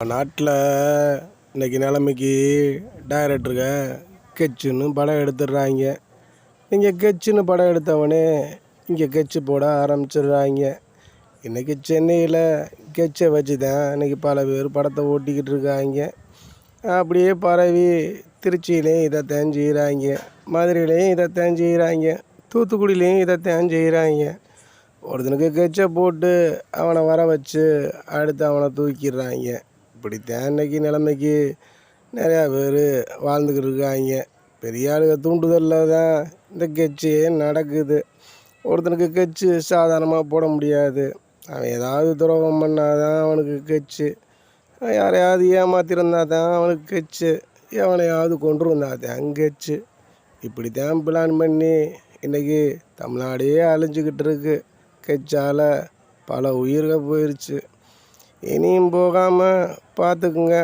நாட்டில் இன்றைக்கி நிலைமைக்கு டைரக்டருங்க கெச்சுன்னு படம் எடுத்துடுறாங்க. இங்கே கெச்சுன்னு படம் எடுத்தவனே இங்கே கெச்சு போட ஆரம்பிச்சிடுறாங்க. இன்றைக்கி சென்னையில் கெச்சை வச்சு தான் இன்றைக்கி பல பேர் படத்தை ஓட்டிக்கிட்டு இருக்காங்க. அப்படியே பரவி திருச்சியிலையும் இதைத்தான் செய்கிறாங்க, மதுரையிலையும் இதைத்தான் செய்கிறாங்க, தூத்துக்குடியிலையும் இதைத்தான் செய்கிறாங்க. ஒருத்தனுக்கு கெச்சை போட்டு அவனை வர வச்சு அடுத்து அவனை தூக்கிடுறாங்க. இப்படித்தான் இன்றைக்கி நிலைமைக்கு நிறையா பேர் வாழ்ந்துக்கிட்டு இருக்காங்க. பெரிய ஆளுக தூண்டுதலில் தான் இந்த கெச்சே நடக்குது. ஒருத்தனுக்கு கெச்சு சாதாரணமாக போட முடியாது. அவன் ஏதாவது துரோகம் பண்ணால் தான் அவனுக்கு கெச்சு, யாரையாவது ஏமாத்திருந்தா தான் அவனுக்கு கெச்சு, எவனையாவது கொண்டிருந்தா தான் கெச்சு. இப்படித்தான் பிளான் பண்ணி இன்றைக்கி தமிழ்நாடே அழிஞ்சிக்கிட்டு இருக்கு. கெச்சால் பல உயிர்கள் போயிடுச்சு. இனியும் போகாமல் பார்த்துக்குங்க.